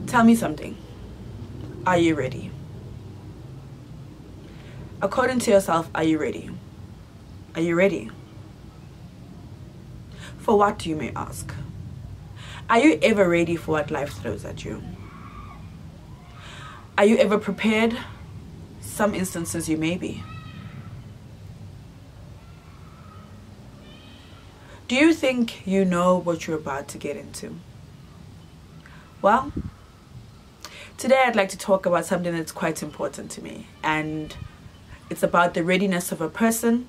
Tell me something. Are you ready? According to yourself, are you ready? Are you ready? For what, you may ask? Are you ever ready for what life throws at you? Are you ever prepared? Some instances you may be. Do you think you know what you're about to get into? Well, today I'd like to talk about something that's quite important to me, and it's about the readiness of a person,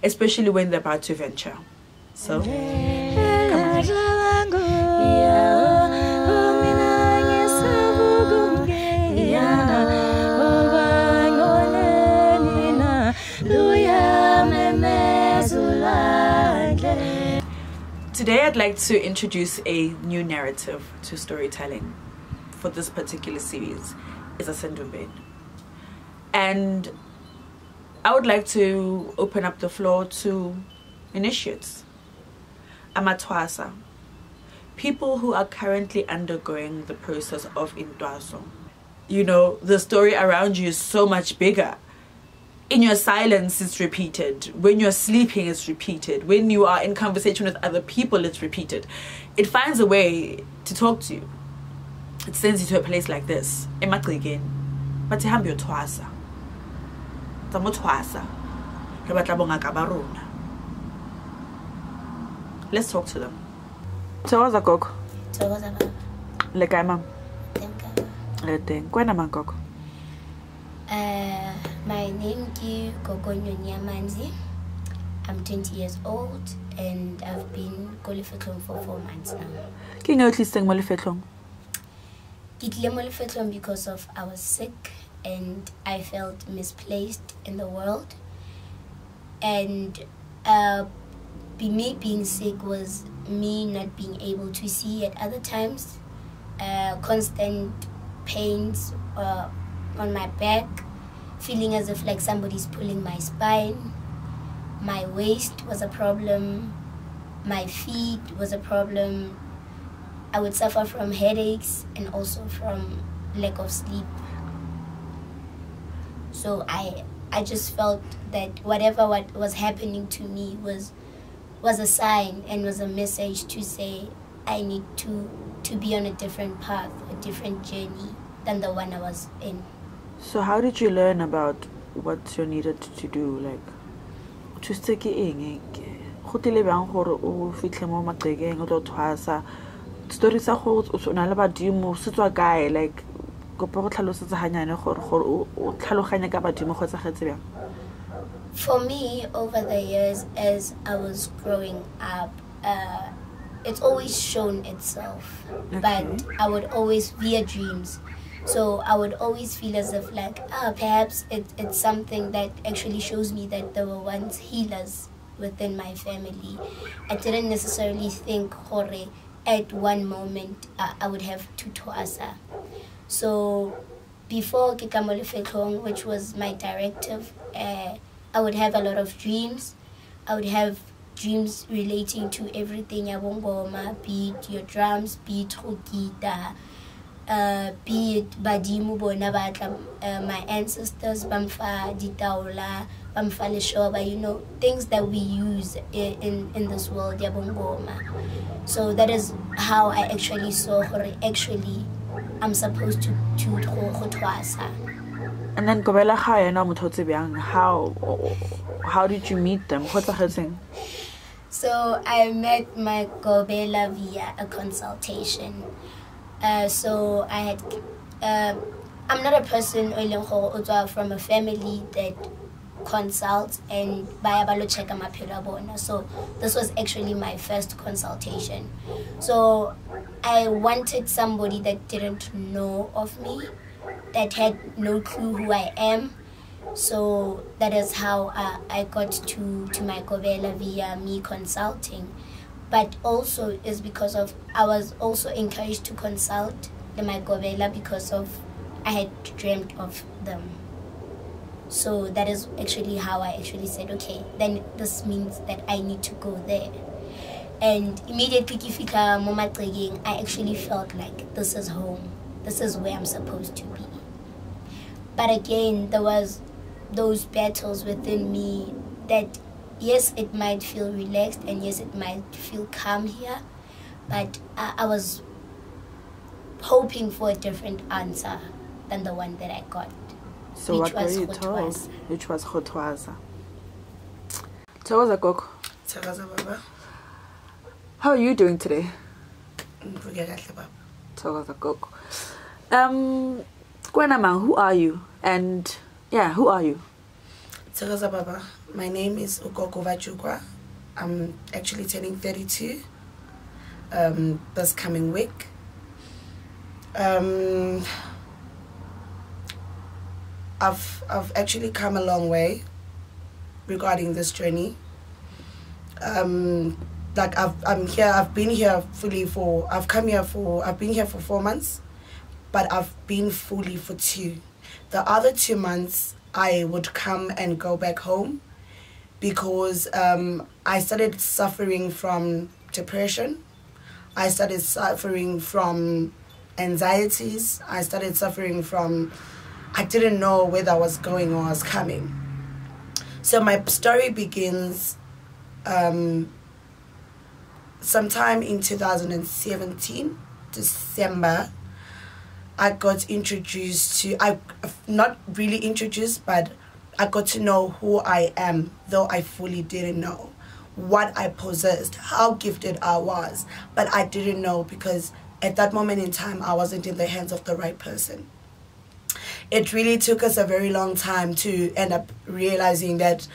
especially when they're about to venture. So, come Today I'd like to introduce a new narrative to storytelling for this particular series. It's a Sendumbeni. And I would like to open up the floor to initiates. I'm a Twasa. People who are currently undergoing the process of intwaso. You know, the story around you is so much bigger. In your silence, it's repeated. When you're sleeping, it's repeated. When you are in conversation with other people, it's repeated. It finds a way to talk to you. It sends you to a place like this. Again. But you have your Twasa. Let's talk to them. Twasa Gogo. Twasa Baba. Lekay ma'am. Thank Kwena man Gogo. My name is Gogo. I'm 20 years old and I've been Golifetlong for 4 months now. Can you please sing Molifetlong? Because of I was sick and I felt misplaced in the world. And me being sick was me not being able to see at other times. Constant pains on my back, feeling as if like somebody's pulling my spine. My waist was a problem. My feet was a problem. I would suffer from headaches and also from lack of sleep. So I just felt that whatever what was happening to me was a sign and was a message to say I need to be on a different path, a different journey than the one I was in. So how did you learn about what you needed to do? Like, to stick eng go tile bang gore o fitlhe mo maqekeng o tlo Twasa story sa go o na le badimo se tswa kae, like go go tlhalosetsa hanyane gore o tlhaloganya ka badimo go tsagetse bjang? For me, over the years as I was growing up, it's always shown itself. Okay. But I would always via dreams. So I would always feel as if like, perhaps it's something that actually shows me that there were once healers within my family. I didn't necessarily think, hore, at one moment I would have to Twasa. So before Kikamolifetlong, which was my directive, I would have a lot of dreams. I would have dreams relating to everything, ubungoma, be it your drums, be it guitar, be it badimu bona batla, my ancestors bamfa ditaola, bamfa leshoba, you know, things that we use in this world, ubungoma. So that is how I actually saw her. Actually, I'm supposed to Twasa. And then Gobela Haya na mutotse bjang, how did you meet them? What's the thing? So I met my Gobela via a consultation. So I had I'm not a person from a family that consults and bayabalo check maphelo. So this was actually my first consultation. So I wanted somebody that didn't know of me, that had no clue who I am. So that is how I got to my Gobela via me consulting. But also is because of I was also encouraged to consult the my Gobela because of I had dreamt of them. So that is actually how I actually said, okay, then this means that I need to go there. And immediately kifika momagcekeng, I actually felt like this is home. This is where I'm supposed to be. But again, there was those battles within me that, yes, it might feel relaxed and yes, it might feel calm here, but I was hoping for a different answer than the one that I got. So what were you told? Which was Twasa. Twasa Gogo. Twasa Baba. How are you doing today? Twasa Gogo. Kwenamang, who are you? And yeah, who are you? Twasa Baba. My name is Gogo. I'm actually turning 32 this coming week. I've actually come a long way regarding this journey. Like I've been here for 4 months, but I've been fully for 2. The other 2 months I would come and go back home because I started suffering from depression. I started suffering from anxieties. I started suffering from, I didn't know whether I was going or I was coming. So my story begins sometime in 2017, December. I got introduced to, not really introduced, but I got to know who I am, though I fully didn't know what I possessed, how gifted I was, but I didn't know because at that moment in time I wasn't in the hands of the right person. It really took us a very long time to end up realizing that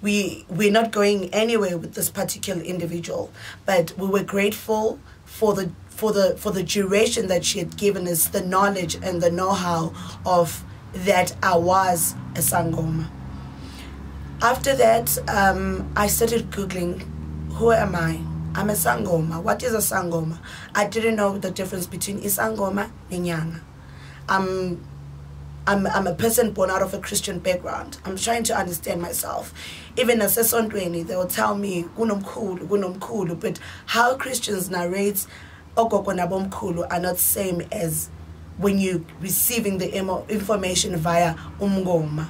we're not going anywhere with this particular individual, but we were grateful for the duration that she had given us, the knowledge and the know-how of that I was a sangoma. After that, I started Googling, who am I? I'm a sangoma. What is a sangoma? I didn't know the difference between isangoma and nyanga. I'm a person born out of a Christian background. I'm trying to understand myself. Even as a Sontweni, they will tell me, gunomkulu, but how Christians narrate Ogogo nabomkulu are not same as when you receiving the information via umngoma.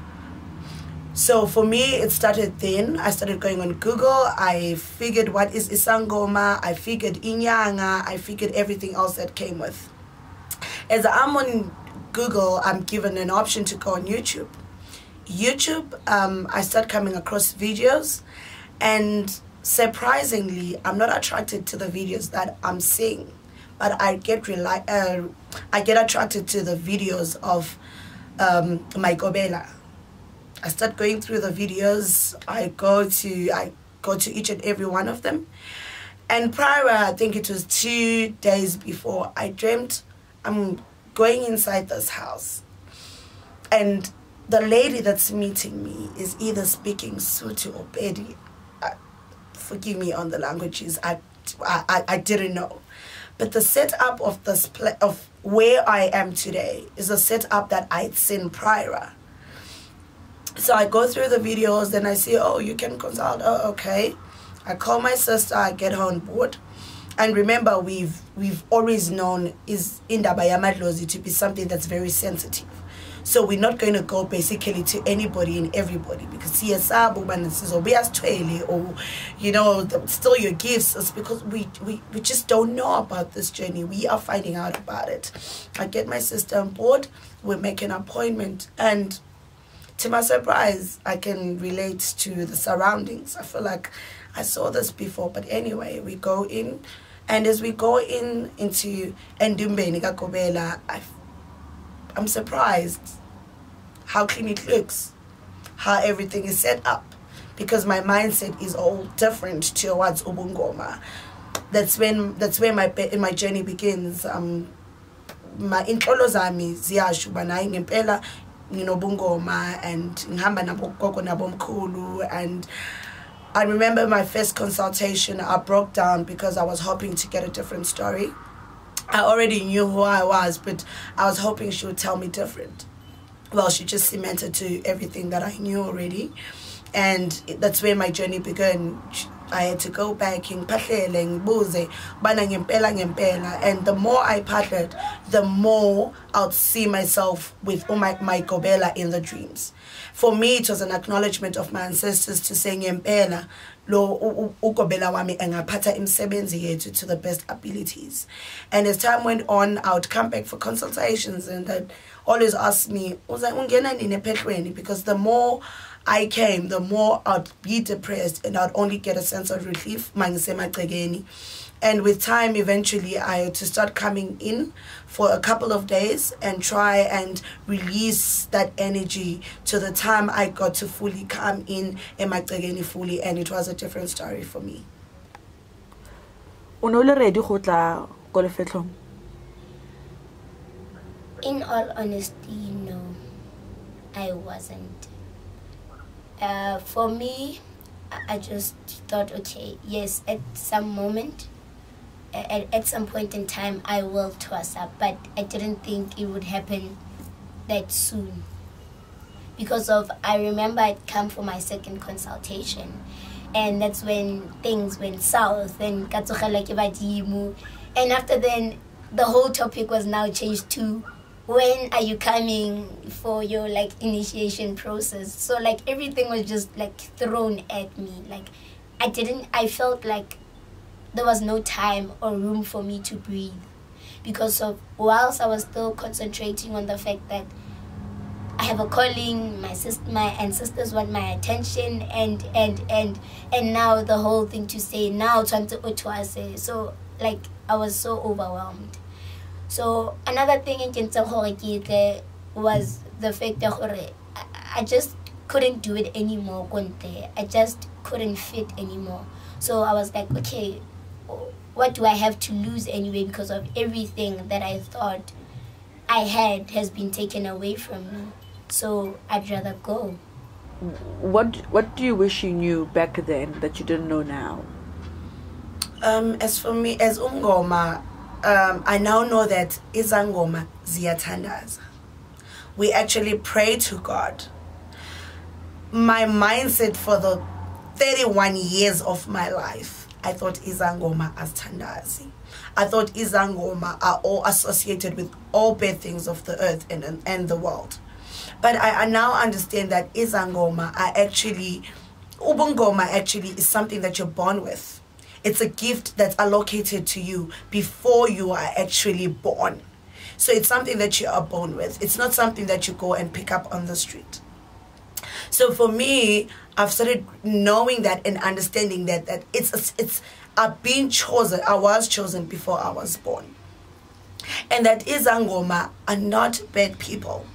So for me, it started then. I started going on Google. I figured what is isangoma. I figured inyanga. I figured everything else that came with. As I'm on Google, I'm given an option to go on YouTube. I start coming across videos, and surprisingly, I'm not attracted to the videos that I'm seeing, but I get attracted to the videos of my Gobela. I start going through the videos. I go to each and every one of them. And prior, I think it was 2 days before, I dreamt I'm going inside this house. And the lady that's meeting me is either speaking Sotho or Pedi. Forgive me on the languages. I didn't know. But the setup of this of where I am today is a setup that I'd seen prior. So I go through the videos, then I see, oh, you can consult. Oh, okay. I call my sister, I get her on board. And remember, we've always known is indaba yamadlozi to be something that's very sensitive. So we're not going to go basically to anybody and everybody, because CSR or you know, still your gifts. It's because we just don't know about this journey. We are finding out about it. I get my sister on board, we make an appointment, and to my surprise, I can relate to the surroundings. I feel like I saw this before, but anyway, we go in, and as we go into Endumbeni Kakobela, I'm surprised how clean it looks, how everything is set up, because my mindset is all different towards ubungoma. That's where my journey begins. My intlolo zami ziyasho bana ngempela nginobungoma and ngihamba nabogogo nabomkhulu. And I remember my first consultation, I broke down because I was hoping to get a different story. I already knew who I was, but I was hoping she would tell me different. Well, she just cemented to everything that I knew already. And that's where my journey began. I had to go back and the more I pathled, the more I'd see myself with my Gobela in the dreams. For me, it was an acknowledgement of my ancestors to say ngempela lo ugobela wami engaphatha imsebenzi yethu to the best abilities. And as time went on, I would come back for consultations and they'd always ask me, because the more I came, the more I'd be depressed and I'd only get a sense of relief. And with time, eventually, I had to start coming in for a couple of days and try and release that energy to the time I got to fully come in Magtegeni fully, and it was a different story for me. In all honesty, no, I wasn't. For me, I just thought, okay, yes, at some moment, at some point in time, I will Twasa, but I didn't think it would happen that soon. Because I remember I'd come for my second consultation, and that's when things went south, and after then, the whole topic was now changed to, when are you coming for your initiation process? So everything was just thrown at me. I felt like there was no time or room for me to breathe, because of whilst I was still concentrating on the fact that I have a calling, my ancestors want my attention, and now the whole thing to say now Twasa. So I was so overwhelmed. So another thing in Kentsa was the fact that I just couldn't do it anymore. I just couldn't fit anymore. So I was like, okay, what do I have to lose anyway, because of everything that I thought I had has been taken away from me. So I'd rather go. What do you wish you knew back then that you didn't know now? As for me, as Ungoma, I now know that izangoma ziyathandaza. We actually pray to God. My mindset for the 31 years of my life, I thought izangoma as thandazi. I thought izangoma are all associated with all bad things of the earth and the world. But I now understand that izangoma are actually, ubungoma actually is something that you're born with. It's a gift that's allocated to you before you are actually born. So it's something that you are born with. It's not something that you go and pick up on the street. So for me, I've started knowing that and understanding that I've been chosen. I was chosen before I was born. And that izangoma are not bad people.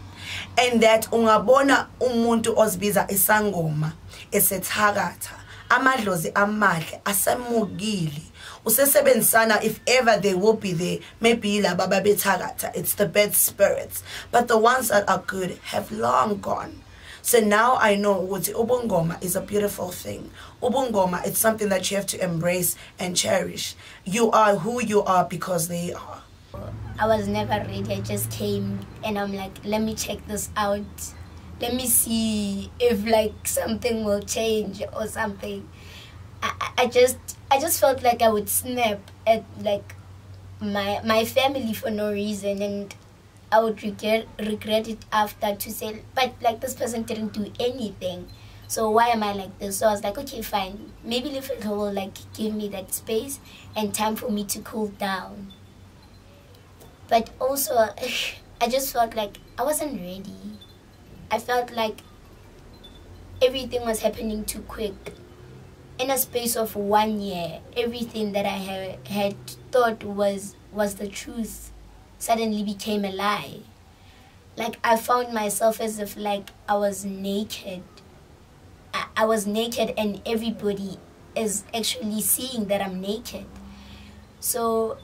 And that ungabona umuntu ozbiza isangoma esethakatha amadlozi amahle asemugili usesebenzisana, if ever they will be there, maybe laba babethakatha, it's the bad spirits, but the ones that are good have long gone. So now I know what ubungoma is a beautiful thing. Ubungoma, it's something that you have to embrace and cherish. You are who you are because they are. I was never ready. I just came and I'm like, let me check this out. Let me see if something will change or something. I just felt like I would snap at my family for no reason, and I would regret it after, to say, but this person didn't do anything. So why am I like this? So I was like, okay, fine. Maybe Lifel will give me that space and time for me to cool down. But also, I just felt like I wasn't ready. I felt like everything was happening too quick. In a space of 1 year, everything that I had thought was the truth suddenly became a lie. I found myself as if I was naked. I was naked and everybody is actually seeing that I'm naked. So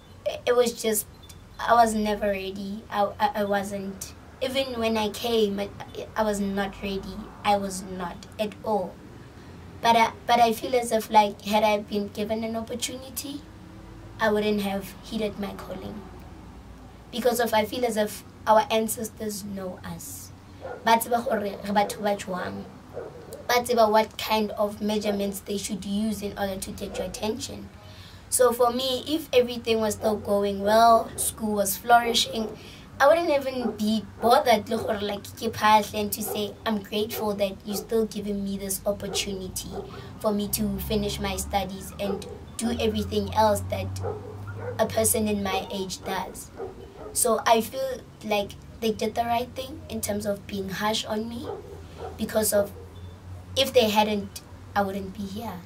it was just, I was never ready. I wasn't. Even when I came, I was not ready. I was not at all. But I feel as if had I been given an opportunity, I wouldn't have heeded my calling. Because I feel as if our ancestors know us. but about what kind of measurements they should use in order to get your attention. So for me, if everything was still going well, school was flourishing, I wouldn't even be bothered like and to say I'm grateful that you're still giving me this opportunity for me to finish my studies and do everything else that a person in my age does. So I feel like they did the right thing in terms of being harsh on me, because of if they hadn't, I wouldn't be here.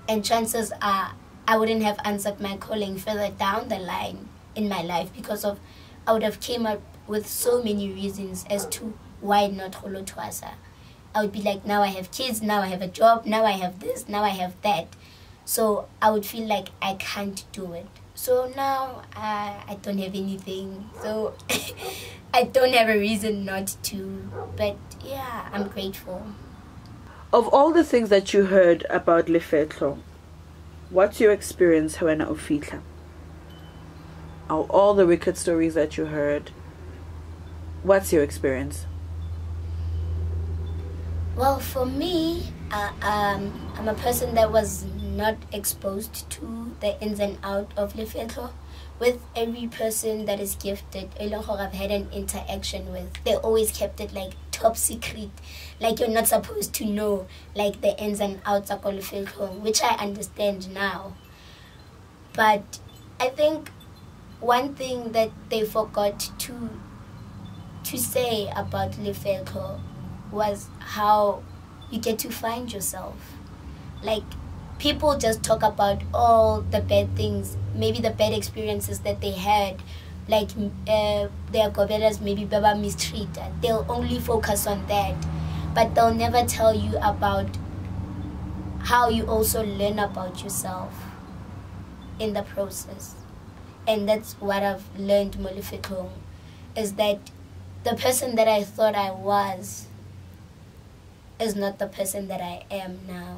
And chances are I wouldn't have answered my calling further down the line in my life, because of I would have came up with so many reasons as to why not Holo Twasa. I would be like, now I have kids, now I have a job, now I have this, now I have that. So I would feel like I can't do it. So now I don't have anything. So I don't have a reason not to. But yeah, I'm grateful. Of all the things that you heard about Lefetlo, what's your experience when Ofitla? All the wicked stories that you heard, what's your experience? Well, for me, I'm a person that was not exposed to the ins and outs of Lefetlo. With every person that is gifted, I've had an interaction with, they always kept it like top secret, like you're not supposed to know like the ins and outs of Lefetlo, which I understand now. But I think one thing that they forgot to say about Lefetlo was how you get to find yourself. Like, people just talk about all the bad things, maybe the bad experiences that they had, like their gobelas maybe baba mistreated. They'll only focus on that, but they'll never tell you about how you also learn about yourself in the process. And that's what I've learned, Molifekong, is that the person that I thought I was is not the person that I am now.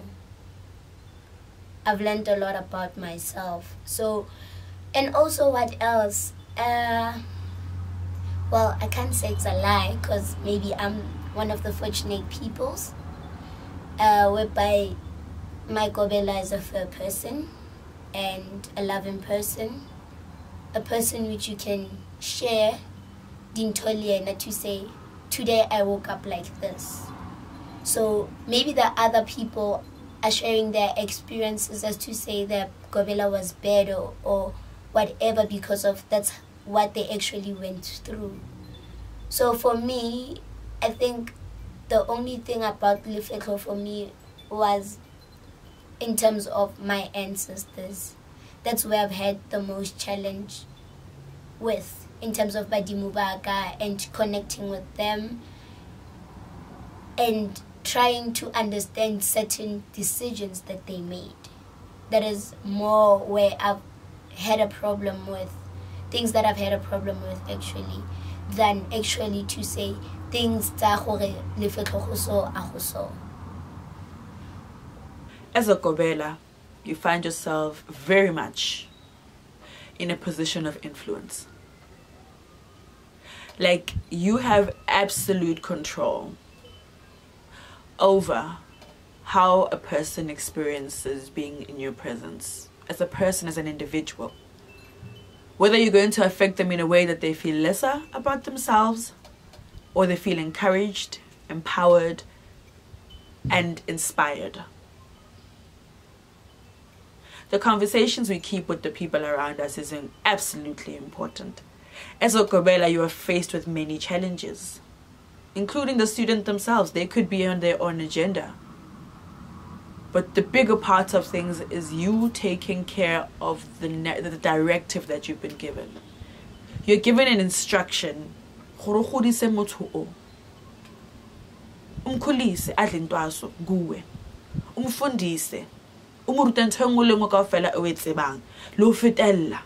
I've learned a lot about myself. So, and also what else? Well, I can't say it's a lie, because maybe I'm one of the fortunate peoples, whereby my Gobela is a fair person and a loving person, a person which you can share dintoliena to say, today I woke up like this. So maybe the other people are sharing their experiences as to say that Gobela was bad or whatever, because of that's what they actually went through. So for me, I think the only thing about Lefetlo for me was in terms of my ancestors. That's where I've had the most challenge with, in terms of Badimubaka and connecting with them and trying to understand certain decisions that they made. That is more where I've had a problem with, things that I've had a problem with actually, than actually to say things tsa gore Lefetlo go so a go so. As a Gobela, you find yourself very much in a position of influence. Like, you have absolute control over how a person experiences being in your presence, as a person, as an individual. Whether you're going to affect them in a way that they feel lesser about themselves, or they feel encouraged, empowered, and inspired. The conversations we keep with the people around us is absolutely important. As a Gobela, you are faced with many challenges, including the student themselves. They could be on their own agenda. But the bigger part of things is you taking care of the directive that you've been given. You're given an instruction. Umkhulise adle ntwaso kuwe. Umfundise. Umuruta ntho engwe le engwe kaofela o e tsebang le ho fetella.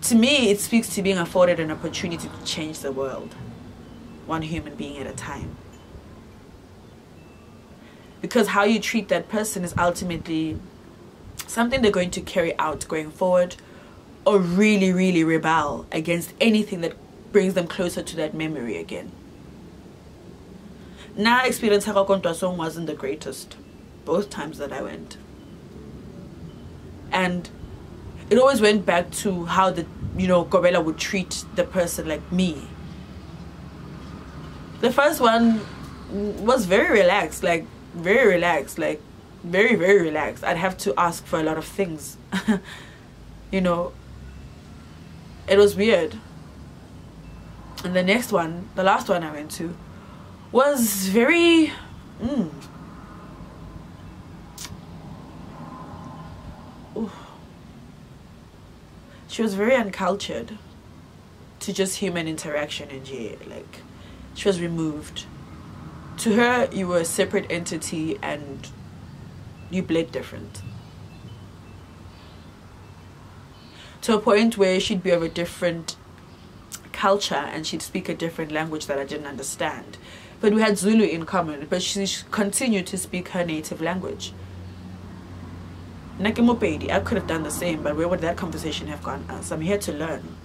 To me, it speaks to being afforded an opportunity to change the world, one human being at a time. Because how you treat that person is ultimately something they're going to carry out going forward, or really, really rebel against anything that brings them closer to that memory again. Na experience haka kon Twasa wasn't the greatest both times that I went. And it always went back to how the Gobela would treat the person like me. The first one was very relaxed, like very relaxed, like very, very relaxed. I'd have to ask for a lot of things. It was weird. And the next one, the last one I went to, was very she was very uncultured to just human interaction in jail. Like, she was removed. To her, you were a separate entity and you bled different. To a point where she'd be of a different culture and she'd speak a different language that I didn't understand. But we had Zulu in common, but she continued to speak her native language. I could have done the same, but where would that conversation have gone us? I'm here to learn.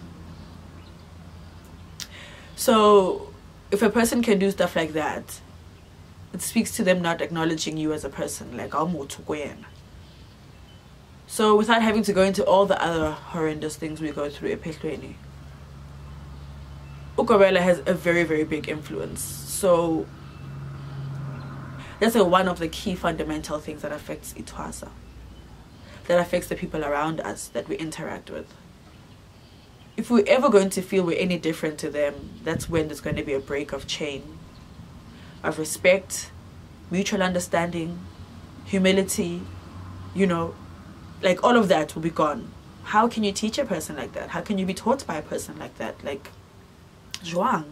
So if a person can do stuff like that, it speaks to them not acknowledging you as a person, like so without having to go into all the other horrendous things we go through, Ukobela has a very, very big influence. So that's one of the key fundamental things that affects Twasa, that affects the people around us that we interact with. If we're ever going to feel we're any different to them, that's when there's going to be a break of chain, of respect, mutual understanding, humility, like all of that will be gone. How can you teach a person like that? How can you be taught by a person like that? Like, Zhuang.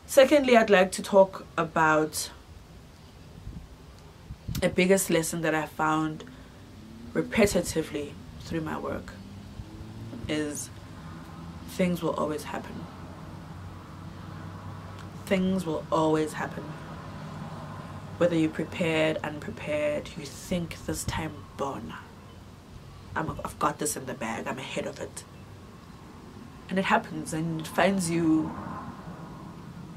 Secondly, I'd like to talk about a biggest lesson that I found repetitively through my work is things will always happen. Things will always happen. Whether you're prepared, unprepared, you think this time, bona, I've got this in the bag, I'm ahead of it. And it happens and it finds you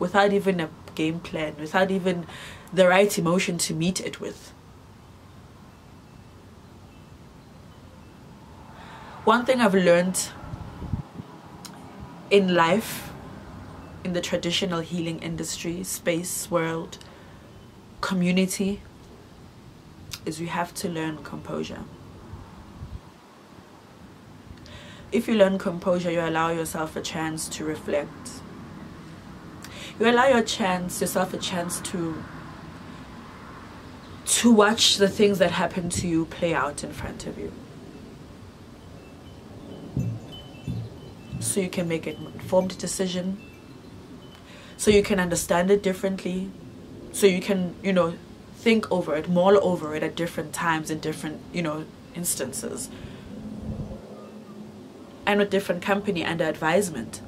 without even a game plan, without even the right emotion to meet it with. One thing I've learned in life, in the traditional healing industry, space, world, community, is you have to learn composure. If you learn composure, you allow yourself a chance to reflect. You allow yourself a chance to watch the things that happen to you play out in front of you. So you can make an informed decision. So you can understand it differently. So you can, think over it, mull over it at different times in different, instances. And with different company under advisement.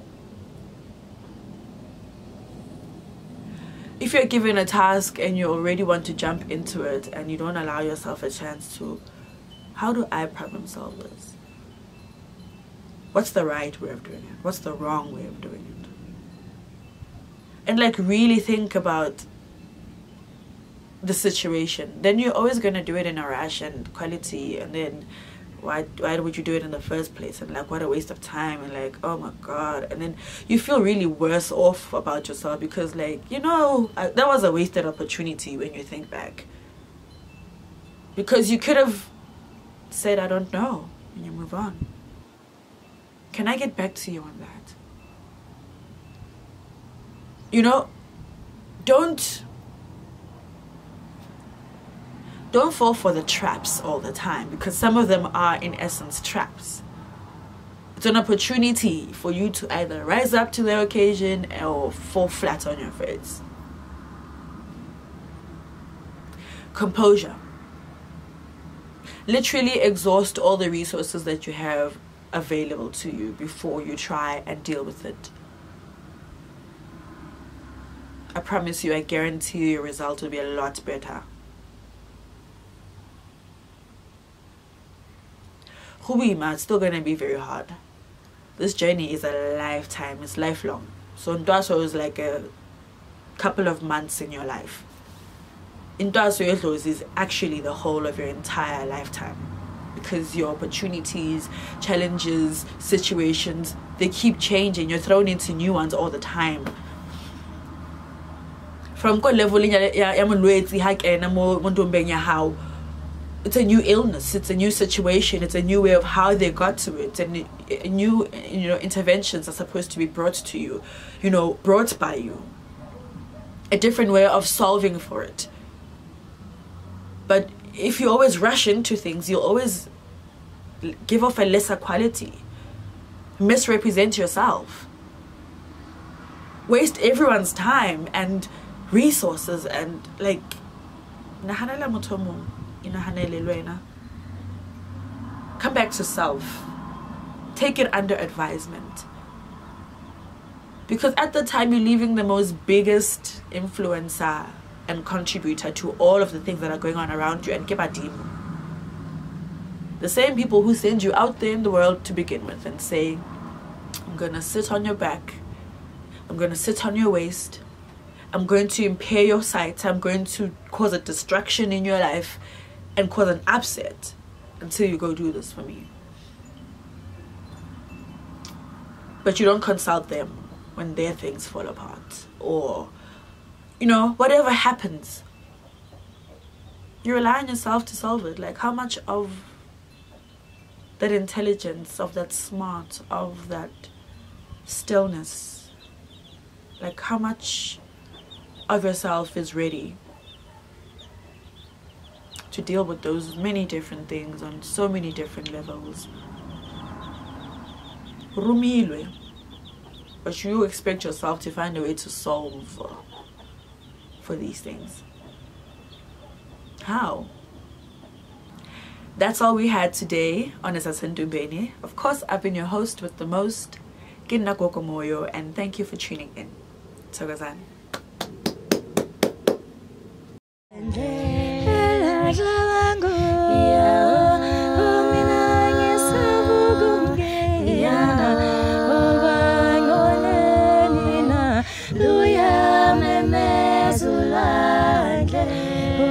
If you're given a task and you already want to jump into it and you don't allow yourself a chance to, how do I problem solve this? What's the right way of doing it? What's the wrong way of doing it? And really think about the situation. Then you're always going to do it in a rush and quality, and then why would you do it in the first place? And what a waste of time, and oh my god. And then you feel really worse off about yourself because that was a wasted opportunity when you think back. Because you could have said, I don't know, and you move on. Can I get back to you on that? Don't fall for the traps all the time, because some of them are in essence traps. It's an opportunity for you to either rise up to the occasion or fall flat on your face. Composure. Literally exhaust all the resources that you have available to you before you try and deal with it. I promise you, I guarantee you your result will be a lot better. It's still going to be very hard. this journey is a lifetime, it's lifelong. So Twasa is like a couple of months in your life. Twasa is actually the whole of your entire lifetime, because your opportunities, challenges, situations, they keep changing. You're thrown into new ones all the time. From level it's a new illness, it's a new situation, it's a new way of how they got to it, and new, interventions are supposed to be brought to you, brought by you. A different way of solving for it. But if you always rush into things, you'll always give off a lesser quality, misrepresent yourself, waste everyone's time and resources, and like come back to self. Take it under advisement, because at the time you're leaving the most biggest influencer and contributor to all of the things that are going on around you, and kebadim, the same people who send you out there in the world to begin with and say, I'm gonna sit on your back, I'm gonna sit on your waist, I'm going to impair your sight, I'm going to cause a distraction in your life and cause an upset until you go do this for me. But you don't consult them when their things fall apart, or whatever happens, you rely on yourself to solve it. Like, how much of that intelligence, of that smart, of that stillness, like how much of yourself is ready to deal with those many different things on so many different levels? Rumilwe. But you expect yourself to find a way to solve for these things. How? That's all we had today on Moyo. Of course, I've been your host with the most, Gogo Moyo, and thank you for tuning in. Thokozani.